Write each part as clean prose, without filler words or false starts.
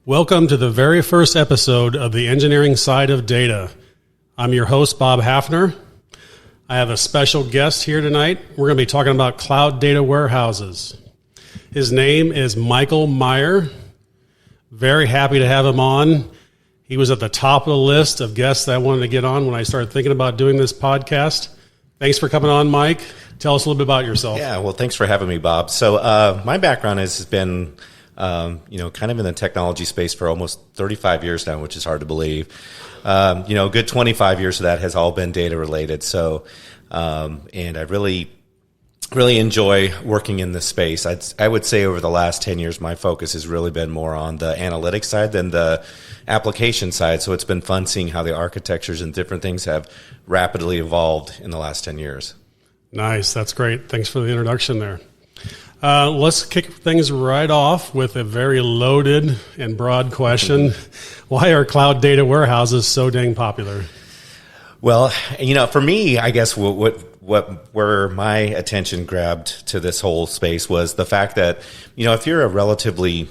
Welcome to the very first episode of the Engineering Side of Data. I'm your host, Bob Hafner. I have a special guest here tonight. We're going to be talking about cloud data warehouses. His name is Michael Meyer. Very happy to have him on. He was at the top of the list of guests that I wanted to get on when I started thinking about doing this podcast. Thanks for coming on, Mike. Tell us a little bit about yourself. Yeah, well, thanks for having me, Bob. So my background has been kind of in the technology space for almost 35 years now, which is hard to believe. A good 25 years of that has all been data related. So, and I really enjoy working in this space. I would say over the last 10 years, my focus has really been more on the analytics side than the application side. So it's been fun seeing how the architectures and different things have rapidly evolved in the last 10 years. Nice. That's great. Thanks for the introduction there. Let's kick things right off with a very loaded and broad question. Why are cloud data warehouses so dang popular? Well, for me, I guess where my attention grabbed to this whole space was the fact that, if you're a relatively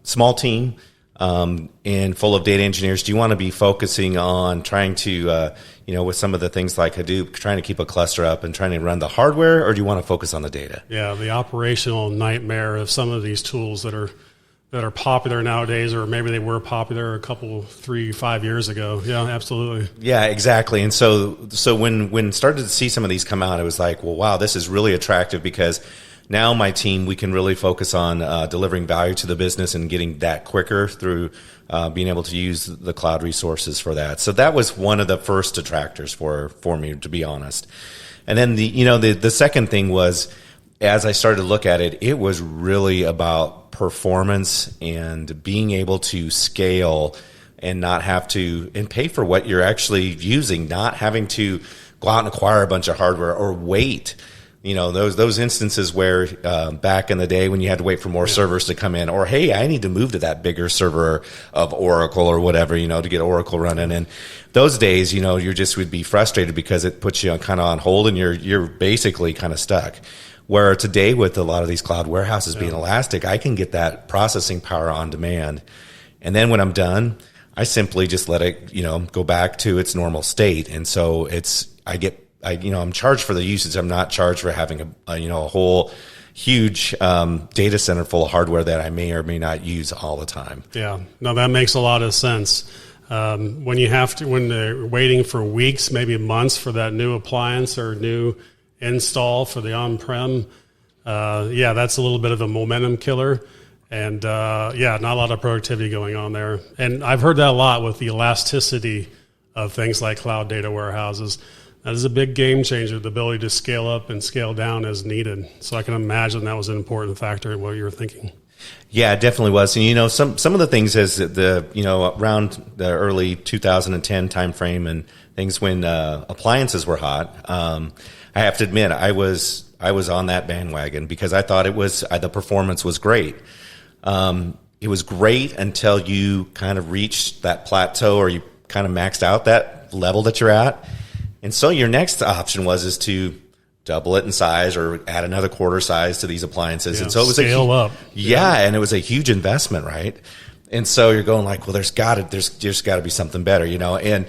small team and full of data engineers, do you want to be focusing on trying to, with some of the things like Hadoop, trying to keep a cluster up and trying to run the hardware, or do you want to focus on the data? Yeah, the operational nightmare of some of these tools that are popular nowadays, or maybe they were popular a couple, 3-5 years ago. Yeah, absolutely. Yeah, exactly. And so when started to see some of these come out, it was like, well, wow, this is really attractive because now my team, we can really focus on delivering value to the business and getting that quicker through being able to use the cloud resources for that. So that was one of the first detractors for me, to be honest. And then the second thing was, as I started to look at it, it was really about performance and being able to scale and not have to and pay for what you're actually using, not having to go out and acquire a bunch of hardware or wait. Those instances where back in the day when you had to wait for more servers to come in, or hey, I need to move to that bigger server of Oracle or whatever, to get Oracle running. And those days, you just would be frustrated because it puts you kind of on hold and you're basically kind of stuck. Where today with a lot of these cloud warehouses being elastic, I can get that processing power on demand. And then when I'm done, I simply just let it, go back to its normal state. And so I'm charged for the usage. I'm not charged for having a whole huge data center full of hardware that I may or may not use all the time. Yeah, no, that makes a lot of sense. When they're waiting for weeks, maybe months for that new appliance or new install for the Onprem, that's a little bit of a momentum killer. And not a lot of productivity going on there. And I've heard that a lot with the elasticity of things like cloud data warehouses. That is a big game changer, the ability to scale up and scale down as needed. So I can imagine that was an important factor in what you were thinking. Yeah, it definitely was. And some of the things as around the early 2010 timeframe and things when appliances were hot, I have to admit I was on that bandwagon because I thought the performance was great. It was great until you kind of reached that plateau or you kind of maxed out that level that you're at. And so your next option is to double it in size or add another quarter size to these appliances. Yeah, and so it was scale up. Yeah, and it was a huge investment, right? And so you're going like, well, there's just got to be something better, And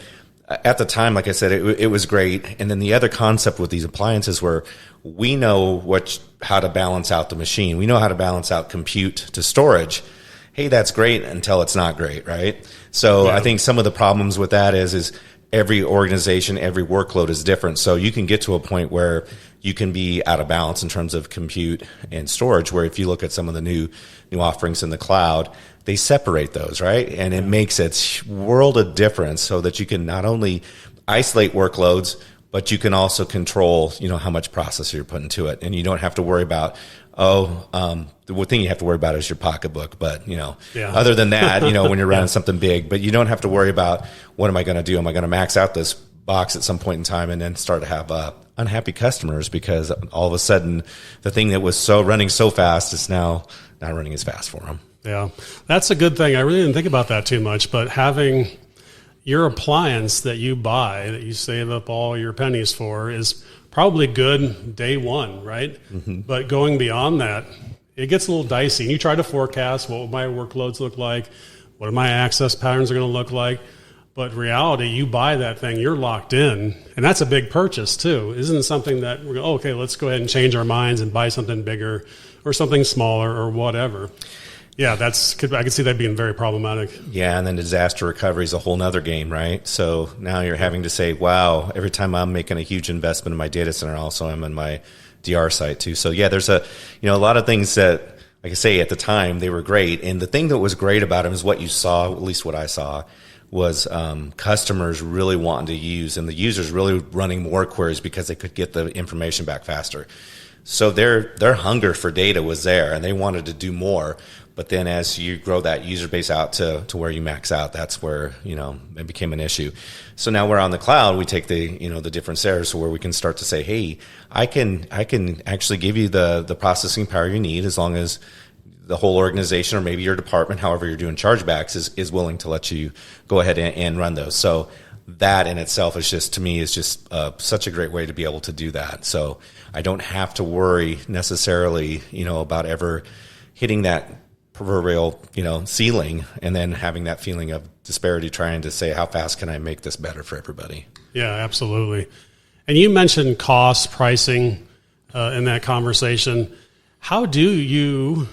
at the time, like I said, it was great. And then the other concept with these appliances were we know how to balance out the machine. We know how to balance out compute to storage. Hey, that's great until it's not great, right? So I think some of the problems with that is every organization, every workload is different. So you can get to a point where you can be out of balance in terms of compute and storage, where if you look at some of the new offerings in the cloud, they separate those, right? And it makes a world of difference so that you can not only isolate workloads, but you can also control, how much processor you're putting to it. And you don't have to worry about, the one thing you have to worry about is your pocketbook. But, other than that, when you're running something big, but you don't have to worry about what am I going to do? Am I going to max out this box at some point in time and then start to have unhappy customers because all of a sudden the thing that was running so fast is now not running as fast for them. Yeah, that's a good thing. I really didn't think about that too much, but having your appliance that you buy, that you save up all your pennies for, is probably good day one, right? Mm-hmm. But going beyond that, it gets a little dicey. And you try to forecast what my workloads look like, what my access patterns are going to look like. But reality, you buy that thing, you're locked in. And that's a big purchase too. Isn't it something that we're going, okay, let's go ahead and change our minds and buy something bigger or something smaller or whatever. Yeah, I could see that being very problematic. Yeah, and then disaster recovery is a whole nother game, right? So now you're having to say, wow, every time I'm making a huge investment in my data center, also I'm in my DR site too. So yeah, there's a lot of things that, like I say, at the time they were great. And the thing that was great about them is what you saw, at least what I saw, was customers really wanting to use, and the users really running more queries because they could get the information back faster. So their hunger for data was there, and they wanted to do more. But then as you grow that user base out to where you max out, that's where, it became an issue. So now we're on the cloud, we take the different scenarios where we can start to say, hey, I can actually give you the processing power you need as long as the whole organization or maybe your department, however you're doing chargebacks, is willing to let you go ahead and run those. So that in itself is just, to me, is just such a great way to be able to do that. So I don't have to worry necessarily, about ever hitting that proverbial, ceiling and then having that feeling of disparity, trying to say, how fast can I make this better for everybody? Yeah, absolutely. And you mentioned cost pricing in that conversation. How do you,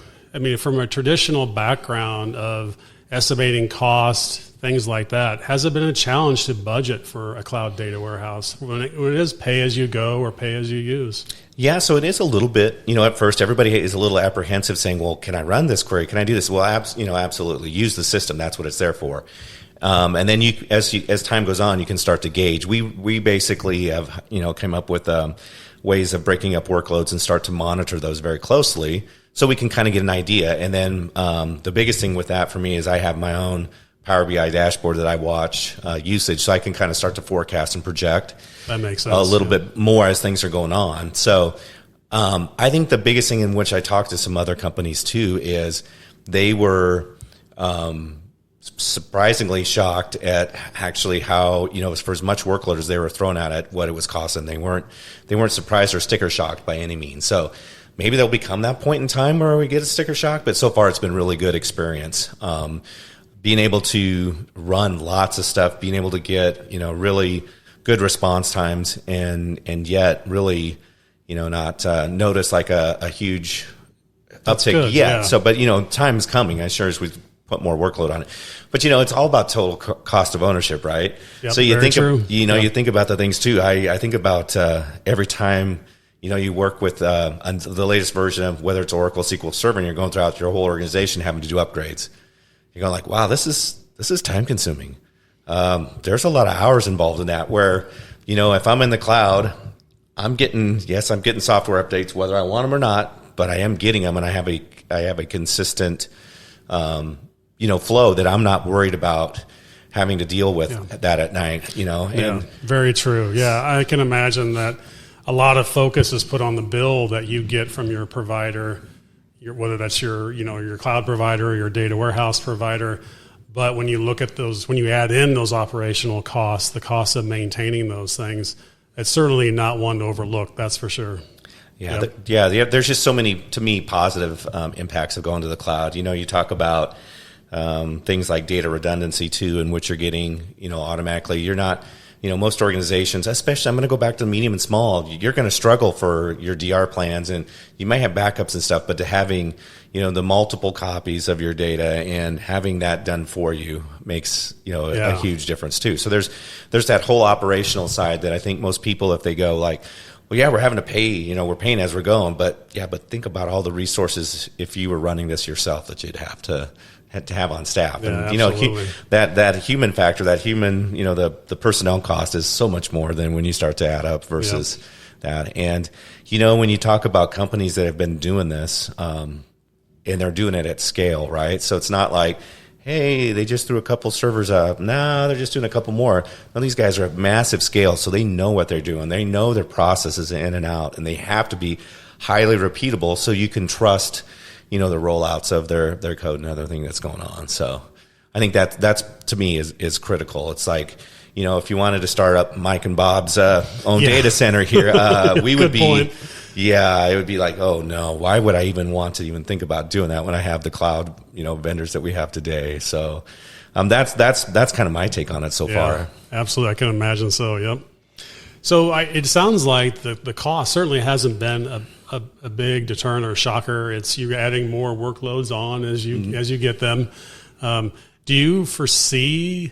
from a traditional background of estimating cost, things like that, has it been a challenge to budget for a cloud data warehouse when it is pay as you go or pay as you use? Yeah, so it is a little bit, at first everybody is a little apprehensive saying, well, can I run this query? Can I do this? Well, absolutely. Use the system. That's what it's there for. And then as time goes on, you can start to gauge. We basically have, came up with ways of breaking up workloads and start to monitor those very closely so we can kind of get an idea. And then the biggest thing with that for me is I have my own Power BI dashboard that I watch usage, so I can kind of start to forecast and project. That makes sense. A little bit more as things are going on. So I think the biggest thing in which I talked to some other companies too is they were surprisingly shocked at actually how, for as much workload as they were throwing out at what it was costing, they weren't surprised or sticker shocked by any means. So maybe there'll become that point in time where we get a sticker shock, but so far it's been really good experience. Being able to run lots of stuff, being able to get, really good response times and yet really, not notice like a huge uptick yet. Yeah. So, but, time is coming, as sure as we put more workload on it. But, it's all about total cost of ownership, right? Yep, so you think, you think about the things too. I think about every time, you work with the latest version of whether it's Oracle SQL Server and you're going throughout your whole organization having to do upgrades. You're going like, wow, this is time consuming. There's a lot of hours involved in that where, if I'm in the cloud, I'm getting software updates, whether I want them or not, but I am getting them and I have a consistent, flow that I'm not worried about having to deal with that at night, and very true. Yeah. I can imagine that a lot of focus is put on the bill that you get from your provider, whether that's your cloud provider or your data warehouse provider. But when you look at those, when you add in those operational costs, the cost of maintaining those things, it's certainly not one to overlook. That's for sure. Yeah. There's just so many, to me, positive impacts of going to the cloud. You talk about things like data redundancy too, in which you're getting, automatically. You're not, most organizations, especially I'm going to go back to the medium and small, you're going to struggle for your DR plans and you might have backups and stuff, but to having, the multiple copies of your data and having that done for you makes, a huge difference too. So there's that whole operational side that I think most people, if they go like, well, yeah, we're having to pay, we're paying as we're going, but think about all the resources if you were running this yourself that you'd have to have on staff. Yeah, and, that human factor, that human, the personnel cost is so much more than when you start to add up versus that. And, when you talk about companies that have been doing this, and they're doing it at scale, right? So it's not like, hey, they just threw a couple servers up. No, they're just doing a couple more. No, these guys are at massive scale, so they know what they're doing. They know their processes in and out, and they have to be highly repeatable so you can trust, the rollouts of their code and other thing that's going on. So I think that's to me is critical. It's like, if you wanted to start up Mike and Bob's own data center here, we would be, Yeah, it would be like, oh no, why would I even want to even think about doing that when I have the cloud, vendors that we have today? So that's kind of my take on it so far. Absolutely, I can imagine so. Yep. So it sounds like the cost certainly hasn't been a big deterrent or shocker. It's you're adding more workloads on as you get them. Do you foresee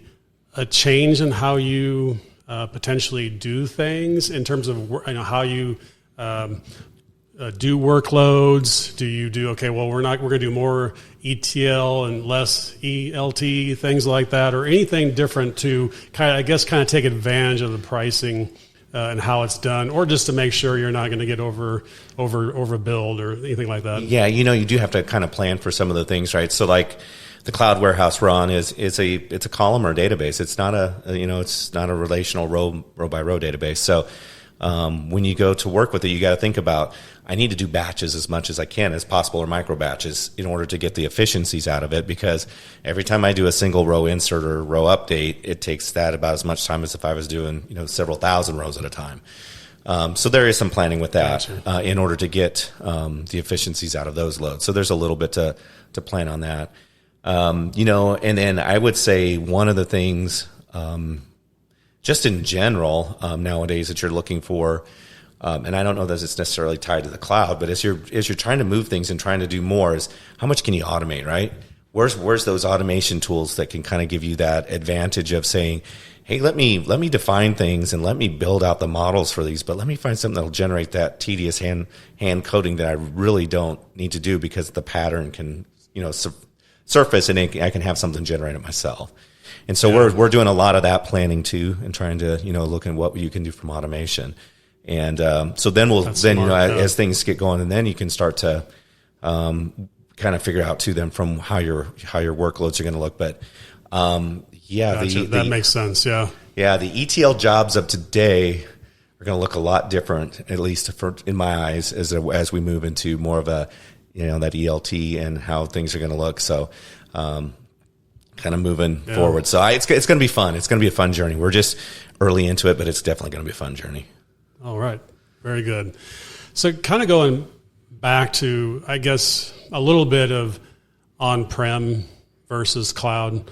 a change in how you potentially do things in terms of how you do workloads? Do you do we're going to do more ETL and less ELT, things like that, or anything different to kind of take advantage of the pricing and how it's done, or just to make sure you're not going to get overbilled or anything like that? Yeah, you do have to kind of plan for some of the things, right? So like the cloud warehouse we're on it's a columnar database. It's not a relational row by row database. So when you go to work with it, you got to think about, I need to do batches as much as I can as possible, or micro batches, in order to get the efficiencies out of it, because every time I do a single row insert or row update, it takes that about as much time as if I was doing several thousand rows at a time. So there is some planning with that. Gotcha. In order to get the efficiencies out of those loads. So there's a little bit to plan on that. And then I would say one of the things, just in general, nowadays that you're looking for, and I don't know that it's necessarily tied to the cloud, but as you're trying to move things and trying to do more, is how much can you automate, right? Where's those automation tools that can kind of give you that advantage of saying, hey, let me define things and let me build out the models for these, but let me find something that'll generate that tedious hand coding that I really don't need to do, because the pattern can surface and I can have something generated myself. And so we're doing a lot of that planning too, and trying to look at what you can do from automation. And so then as things get going, and then you can start to kind of figure out to them from how your workloads are going to look. But Gotcha. That makes sense. Yeah. Yeah, the ETL jobs of today are going to look a lot different, at least in my eyes, as we move into more of a that ELT and how things are going to look. So. Kind of moving forward. So it's going to be fun. It's going to be a fun journey. We're just early into it, but it's definitely going to be a fun journey. All right. Very good. So kind of going back to, I guess, a little bit of on-prem versus cloud.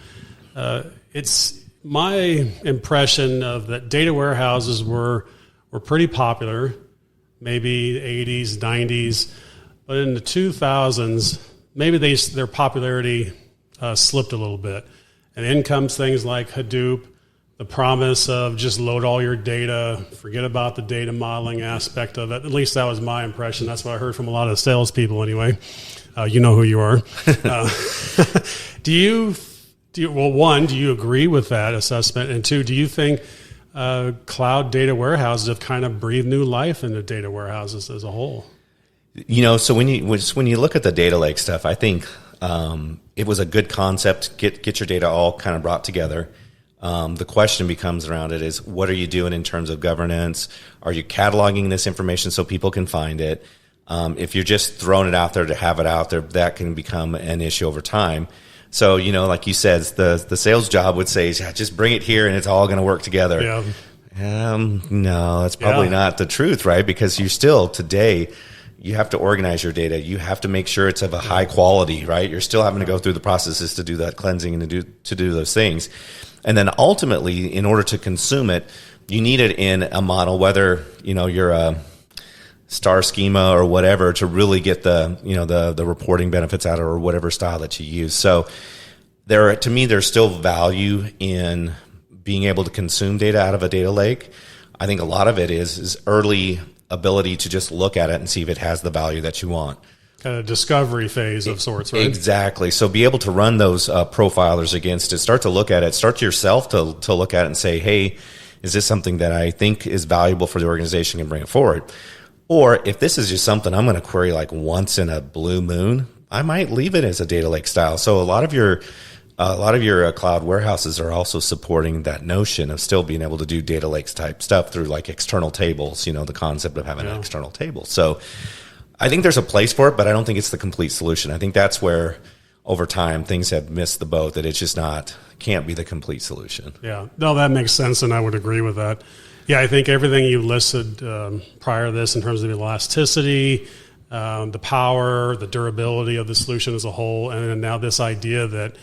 It's my impression of that data warehouses were pretty popular, maybe 80s, 90s, but in the 2000s, maybe their popularity slipped a little bit. And in comes things like Hadoop, the promise of just load all your data, forget about the data modeling aspect of it. At least that was my impression. That's what I heard from a lot of salespeople anyway. You know who you are. Do you agree with that assessment? And two, do you think cloud data warehouses have kind of breathed new life into data warehouses as a whole? So when you look at the data lake stuff, I think it was a good concept. Get your data all kind of brought together. The question becomes around it is, what are you doing in terms of governance? Are you cataloging this information so people can find it? If you're just throwing it out there to have it out there, that can become an issue over time. So, like you said, the sales job would say, just bring it here and it's all going to work together. Yeah. No, that's probably not the truth, right? Because you still today, you have to organize your data. You have to make sure it's of a high quality, right? You're still having to go through the processes to do that cleansing and to do those things. And then ultimately, in order to consume it, you need it in a model, whether, you're a star schema or whatever, to really get the reporting benefits out of, or whatever style that you use. So to me, there's still value in being able to consume data out of a data lake. I think a lot of it is early ability to just look at it and see if it has the value that you want. Kind of discovery phase of sorts, right? Exactly. So be able to run those profilers against it, start to look at it, start yourself to look at it and say, hey, is this something that I think is valuable for the organization and bring it forward? Or if this is just something I'm going to query like once in a blue moon, I might leave it as a data lake style. So a lot of your cloud warehouses are also supporting that notion of still being able to do data lakes type stuff through like external tables, the concept of having an external table. So I think there's a place for it, but I don't think it's the complete solution. I think that's where over time things have missed the boat, that it's just can't be the complete solution. Yeah, no, that makes sense, and I would agree with that. Yeah, I think everything you listed prior to this in terms of elasticity, the power, the durability of the solution as a whole, and then now this idea that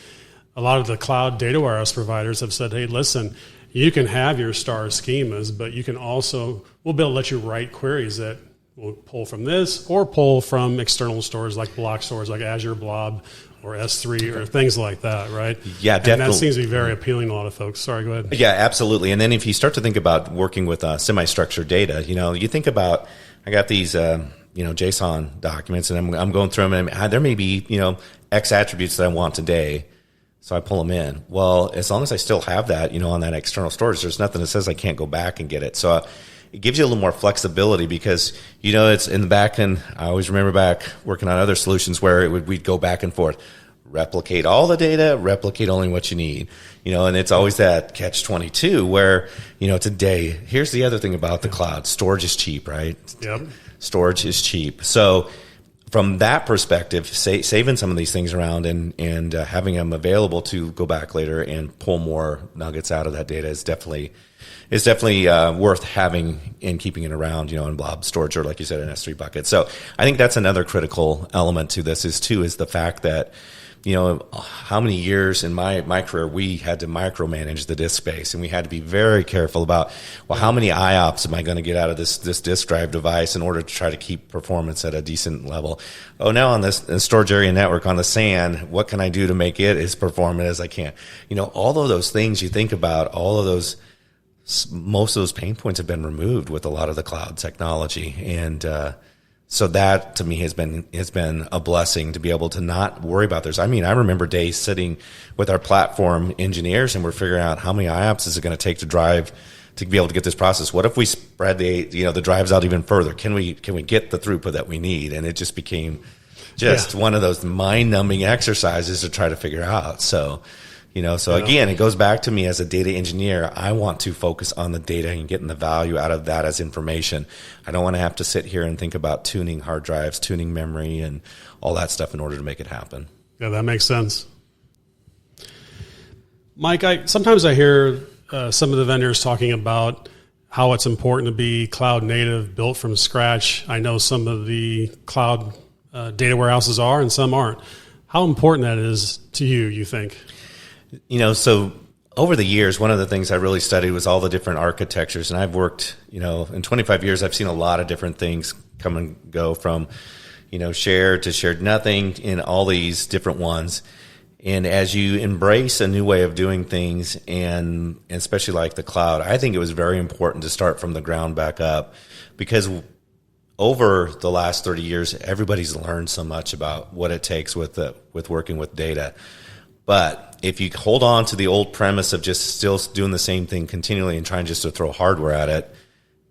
a lot of the cloud data warehouse providers have said, hey, listen, you can have your star schemas, but you can also, we'll be able to let you write queries that will pull from this or pull from external stores like block stores like Azure Blob or S3 or things like that, right? Yeah, definitely. And that seems to be very appealing to a lot of folks. Sorry, go ahead. Yeah, absolutely. And then if you start to think about working with semi-structured data, you think about, I got these, JSON documents, and I'm going through them, and there may be, X attributes that I want today, so I pull them in. Well, as long as I still have that, on that external storage, there's nothing that says I can't go back and get it. So it gives you a little more flexibility because, it's in the back end. I always remember back working on other solutions where we'd go back and forth, replicate all the data, replicate only what you need, and it's always that catch-22 where, today, here's the other thing about the cloud. Storage is cheap, right? Yep. Storage is cheap. So from that perspective, saving some of these things around and having them available to go back later and pull more nuggets out of that data is definitely worth having and keeping it around, in blob storage or, like you said, an S3 bucket. So I think that's another critical element to this is the fact that, how many years in my career we had to micromanage the disk space, and we had to be very careful about, how many IOPS am I going to get out of this disk drive device in order to try to keep performance at a decent level? Oh, now on this storage area network on the SAN, what can I do to make it as performant as I can? All of those things you think about, all of those, most of those pain points have been removed with a lot of the cloud technology. And, so that to me has been a blessing to be able to not worry about this. I mean, I remember days sitting with our platform engineers and we're figuring out how many IOPS is it going to take to be able to get this process. What if we spread the drives out even further? Can we get the throughput that we need? And it just became one of those mind-numbing exercises to try to figure out. So, again, it goes back to me as a data engineer. I want to focus on the data and getting the value out of that as information. I don't want to have to sit here and think about tuning hard drives, tuning memory, and all that stuff in order to make it happen. Yeah, that makes sense. Mike, sometimes I hear some of the vendors talking about how it's important to be cloud native, built from scratch. I know some of the cloud data warehouses are and some aren't. How important that is to you think? So over the years, one of the things I really studied was all the different architectures. And I've worked, in 25 years, I've seen a lot of different things come and go from, shared to shared nothing in all these different ones. And as you embrace a new way of doing things, and especially like the cloud, I think it was very important to start from the ground back up because over the last 30 years, everybody's learned so much about what it takes with working with data. But if you hold on to the old premise of just still doing the same thing continually and trying just to throw hardware at it,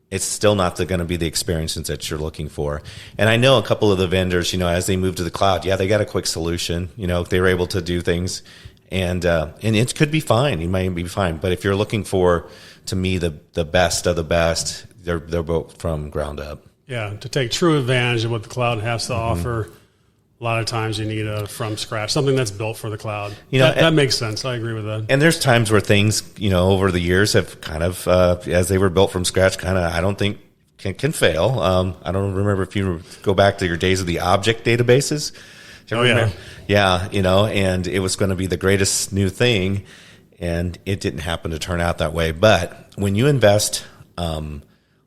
it's still not going to be the experiences that you're looking for. And I know a couple of the vendors, as they move to the cloud, they got a quick solution. They were able to do things, and it could be fine. You might be fine. But if you're looking for, to me, the best of the best, they're built from ground up. Yeah, to take true advantage of what the cloud has to offer. A lot of times you need a from scratch, something that's built for the cloud. That makes sense. I agree with that. And there's times where things, over the years have kind of, as they were built from scratch, I don't think can fail. I don't remember if you go back to your days of the object databases. Yeah, and it was going to be the greatest new thing, and it didn't happen to turn out that way. But when you invest a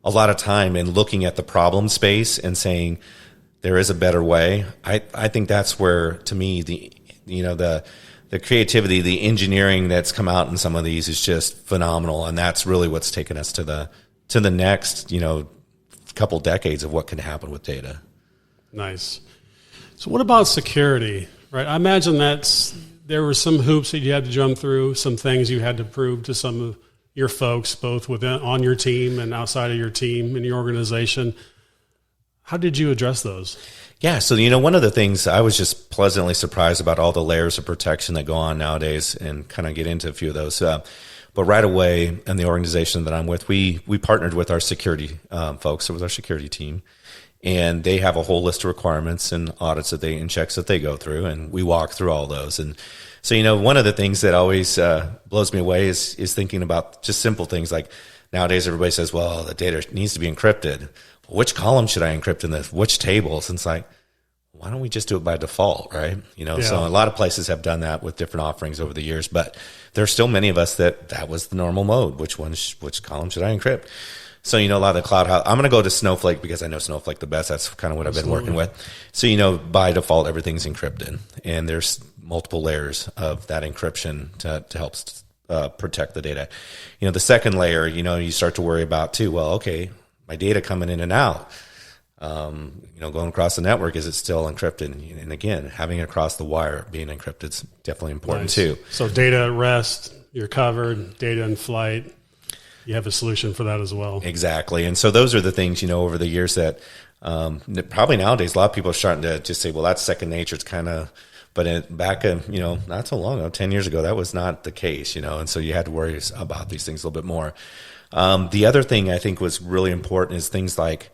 lot of time in looking at the problem space and saying, there is a better way. I think that's where, to me, the creativity, the engineering that's come out in some of these is just phenomenal, and that's really what's taken us to the next couple decades of what can happen with data. Nice. So what about security? Right, I imagine there were some hoops that you had to jump through, some things you had to prove to some of your folks, both on your team and outside of your team in your organization. How did you address those? Yeah, so one of the things I was just pleasantly surprised about all the layers of protection that go on nowadays, and kind of get into a few of those. But right away in the organization that I'm with, we partnered with our security folks, with our security team, and they have a whole list of requirements and audits and checks that they go through, and we walk through all those. And so one of the things that always blows me away is thinking about just simple things like nowadays everybody says, well, the data needs to be encrypted. Which column should I encrypt in this? Which tables? And it's like, why don't we just do it by default, right? So a lot of places have done that with different offerings over the years, but there's still many of us that was the normal mode. Which column should I encrypt? So, a lot of the cloud house, I'm going to go to Snowflake because I know Snowflake the best. That's kind of what I've been working with. So, by default, everything's encrypted, and there's multiple layers of that encryption to help protect the data. The second layer, you start to worry about too, well, okay, my data coming in and out, going across the network, is it still encrypted? And again, having it across the wire being encrypted is definitely important too. So data at rest, you're covered. Data in flight, you have a solution for that as well. Exactly. And so those are the things, over the years that probably nowadays a lot of people are starting to just say, well, that's second nature. It's kind of, but back, not so long ago, 10 years ago, that was not the case, and so you had to worry about these things a little bit more. The other thing I think was really important is things like,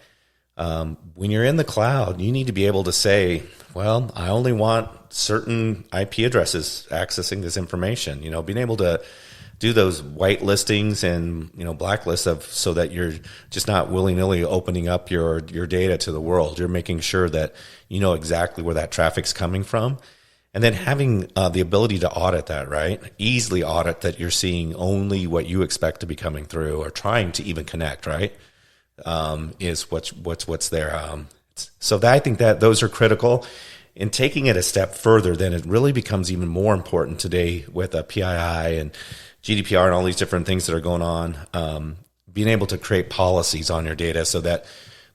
when you're in the cloud, you need to be able to say, well, I only want certain IP addresses accessing this information, being able to do those white listings and, blacklists so that you're just not willy-nilly opening up your data to the world. You're making sure that you know exactly where that traffic's coming from. And then having the ability to audit that, right? Easily audit that you're seeing only what you expect to be coming through, or trying to even connect, right? Is what's there. So I think that those are critical. And taking it a step further, then it really becomes even more important today with PII and GDPR and all these different things that are going on. Being able to create policies on your data so that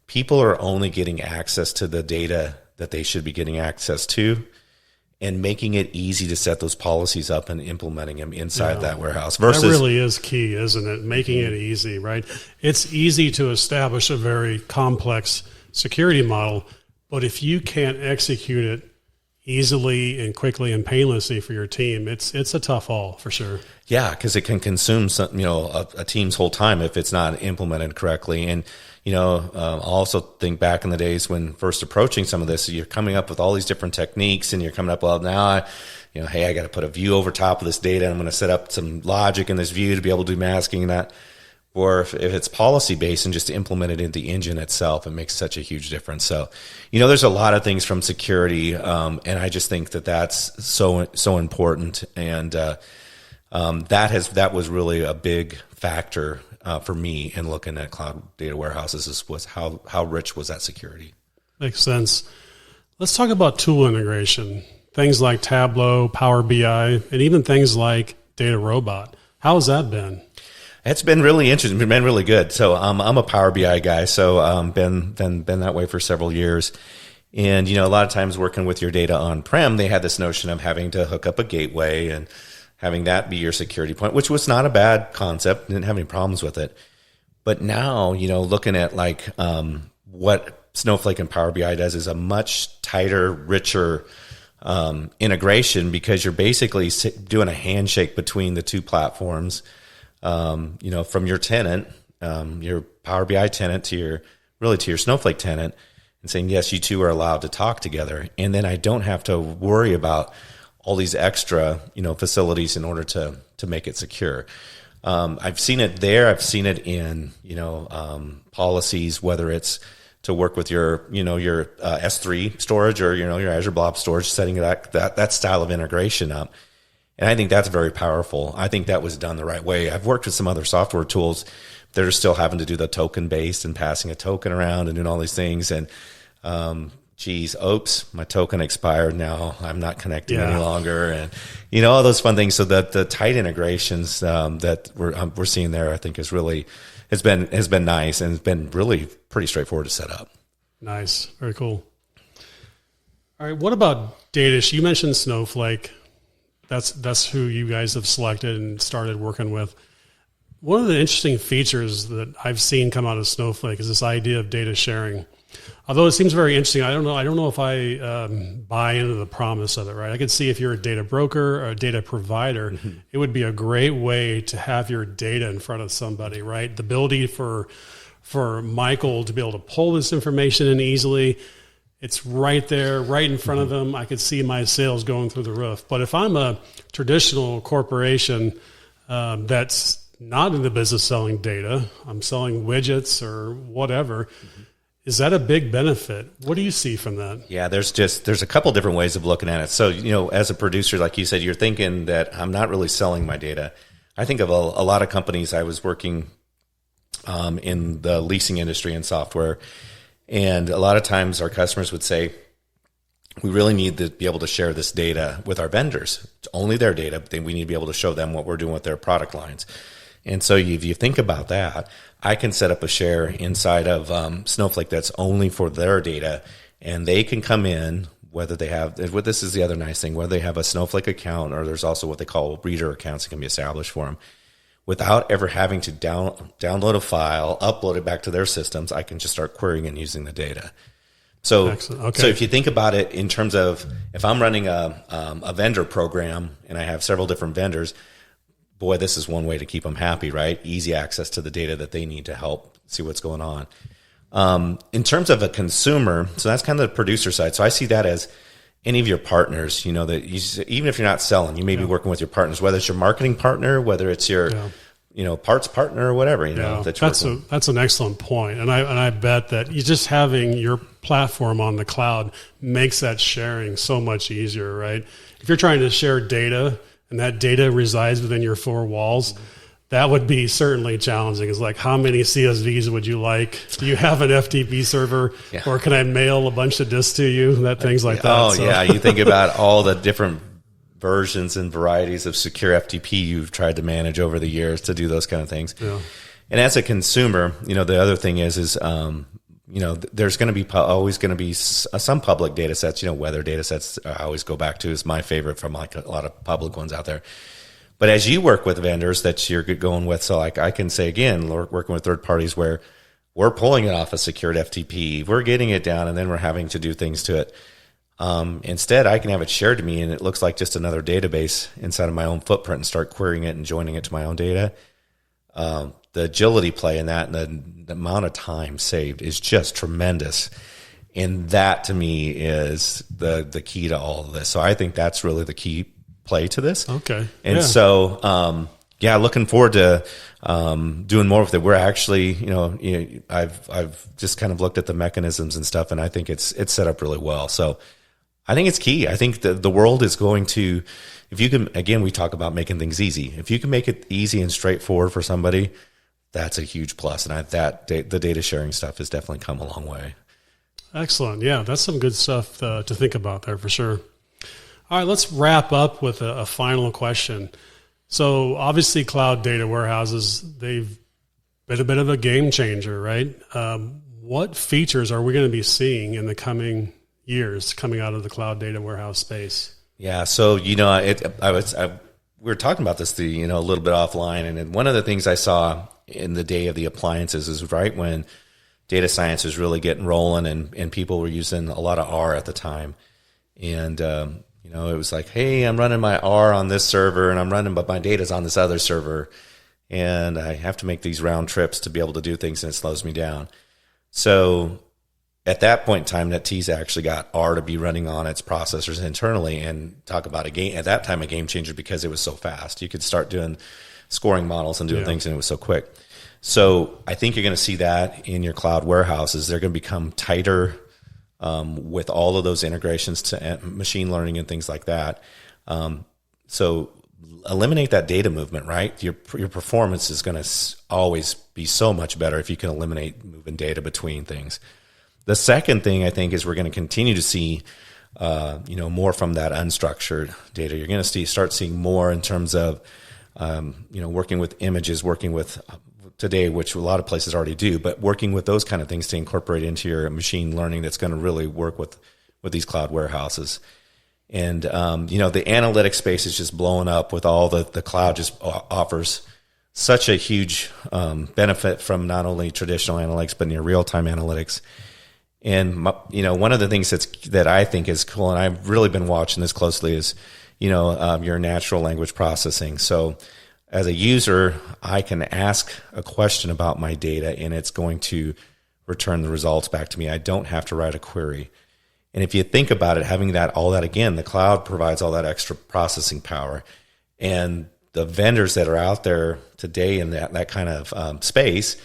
people are only getting access to the data that they should be getting access to, and making it easy to set those policies up and implementing them inside that warehouse. Versus, that really is key, isn't it? Making it easy, right? It's easy to establish a very complex security model, but if you can't execute it easily and quickly and painlessly for your team, it's a tough haul for sure. Yeah, because it can consume a team's whole time if it's not implemented correctly. And I also think back in the days when first approaching some of this, you're coming up with all these different techniques, and you're coming up, well, now hey, I got to put a view over top of this data, and I'm going to set up some logic in this view to be able to do masking and that. Or if it's policy based and just implement it in the engine itself, it makes such a huge difference. So, there's a lot of things from security, and I just think that that's so important. And that was really a big factor for me in looking at cloud data warehouses, was how rich was that security. Makes sense. Let's talk about tool integration. Things like Tableau, Power BI, and even things like Data Robot. How has that been? It's been really interesting. It's been really good. So I'm a Power BI guy, so been that way for several years. And a lot of times working with your data on-prem, they had this notion of having to hook up a gateway and having that be your security point, which was not a bad concept. Didn't have any problems with it. But now, looking at like what Snowflake and Power BI does is a much tighter, richer integration, because you're basically doing a handshake between the two platforms. From your tenant, your Power BI tenant to your Snowflake tenant, and saying, yes, you two are allowed to talk together. And then I don't have to worry about all these extra, facilities in order to make it secure. I've seen it there. I've seen it in, policies, whether it's to work with your S3 storage or, your Azure Blob storage, setting that style of integration up. And I think that's very powerful. I think that was done the right way. I've worked with some other software tools that are still having to do the token based and passing a token around and doing all these things. And, oops, my token expired. Now I'm not connecting any longer. And, all those fun things. So that the tight integrations, that we're seeing there, I think has been nice, and it's been really pretty straightforward to set up. Nice. Very cool. All right. What about data? You mentioned Snowflake. That's who you guys have selected and started working with. One of the interesting features that I've seen come out of Snowflake is this idea of data sharing. Although it seems very interesting, I don't know if I buy into the promise of it, right? I could see if you're a data broker or a data provider, it would be a great way to have your data in front of somebody, right? The ability for Michael to be able to pull this information in easily. It's right there, right in front of them. I could see my sales going through the roof. But if I'm a traditional corporation that's not in the business selling data, I'm selling widgets or whatever. Is that a big benefit? What do you see from that? Yeah, there's a couple different ways of looking at it. So, as a producer, like you said, you're thinking that I'm not really selling my data. I think of a lot of companies. I was working in the leasing industry and software, and a lot of times our customers would say, we really need to be able to share this data with our vendors. It's only their data, but then we need to be able to show them what we're doing with their product lines. And so if you think about that, I can set up a share inside of Snowflake that's only for their data, and they can come in, whether they have, this is the other nice thing, whether they have a Snowflake account or there's also what they call reader accounts that can be established for them. Without ever having to download a file, upload it back to their systems, I can just start querying and using the data. So, okay. So if you think about it in terms of if I'm running a vendor program and I have several different vendors, boy, this is one way to keep them happy, right? Easy access to the data that they need to help see what's going on. In terms of a consumer, so that's kind of the producer side. So I see that as any of your partners, that even if you're not selling, you may be working with your partners, whether it's your marketing partner, whether it's your parts partner or whatever, that's an excellent point. And I bet that you just having your platform on the cloud makes that sharing so much easier, right? If you're trying to share data and that data resides within your four walls, that would be certainly challenging. It's like, how many CSVs would you like? Do you have an FTP server, or can I mail a bunch of disks to you? Things like that. Oh, yeah. You think about all the different versions and varieties of secure FTP you've tried to manage over the years to do those kind of things. Yeah. And as a consumer, the other thing is there's going to be always going to be some public data sets. Weather data sets I always go back to is my favorite from like a lot of public ones out there. But as you work with vendors that you're going with, so like I can say again, working with third parties where we're pulling it off a secured FTP, we're getting it down, and then we're having to do things to it. Instead, I can have it shared to me, and it looks like just another database inside of my own footprint, and start querying it and joining it to my own data. The agility play in that and the amount of time saved is just tremendous. And that to me is the key to all of this. So I think that's really the key play to this. Okay. And so, looking forward to doing more with it. We're actually, I've just kind of looked at the mechanisms and stuff, and I think it's set up really well. So I think it's key. I think the world is going to, if you can, again, we talk about making things easy. If you can make it easy and straightforward for somebody, that's a huge plus. And the data sharing stuff has definitely come a long way. Excellent. Yeah, that's some good stuff to think about there for sure. All right, let's wrap up with a final question. So obviously cloud data warehouses, they've been a bit of a game changer, right? What features are we going to be seeing in the coming years coming out of the cloud data warehouse space? Yeah, so, we were talking about this, a little bit offline, and one of the things I saw in the day of the appliances is right when data science was really getting rolling and people were using a lot of R at the time. And, it was like, hey, I'm running my R on this server but my data's on this other server. And I have to make these round trips to be able to do things, and it slows me down. So at that point in time, NetTease actually got R to be running on its processors internally, and talk about at that time, a game changer because it was so fast. You could start doing scoring models and doing things, and it was so quick. So I think you're going to see that in your cloud warehouses. They're going to become tighter with all of those integrations to machine learning and things like that. So eliminate that data movement, right? Your performance is going to always be so much better if you can eliminate moving data between things. The second thing I think is we're going to continue to see, more from that unstructured data. You're going to start seeing more in terms of, working with images, working with today, which a lot of places already do, but working with those kind of things to incorporate into your machine learning that's going to really work with these cloud warehouses. And, the analytics space is just blowing up with all the cloud just offers such a huge benefit from not only traditional analytics, but near real-time analytics. And, one of the things that I think is cool, and I've really been watching this closely, is, your natural language processing. So as a user, I can ask a question about my data, and it's going to return the results back to me. I don't have to write a query. And if you think about it, having all that again, the cloud provides all that extra processing power. And vendors that are out there today in that kind of space,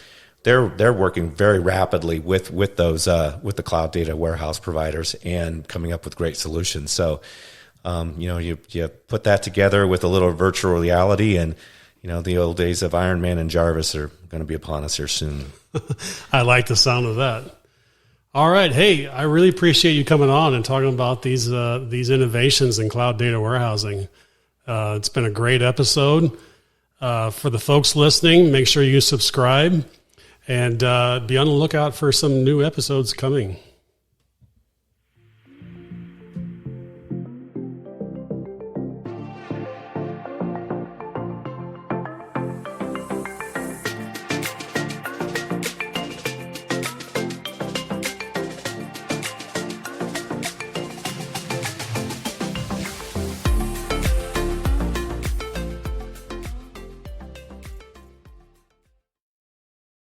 they're working very rapidly with those with the cloud data warehouse providers and coming up with great solutions. So, you put that together with a little virtual reality, and the old days of Iron Man and Jarvis are going to be upon us here soon. I like the sound of that. All right. Hey, I really appreciate you coming on and talking about these innovations in cloud data warehousing. It's been a great episode. For the folks listening, make sure you subscribe and be on the lookout for some new episodes coming.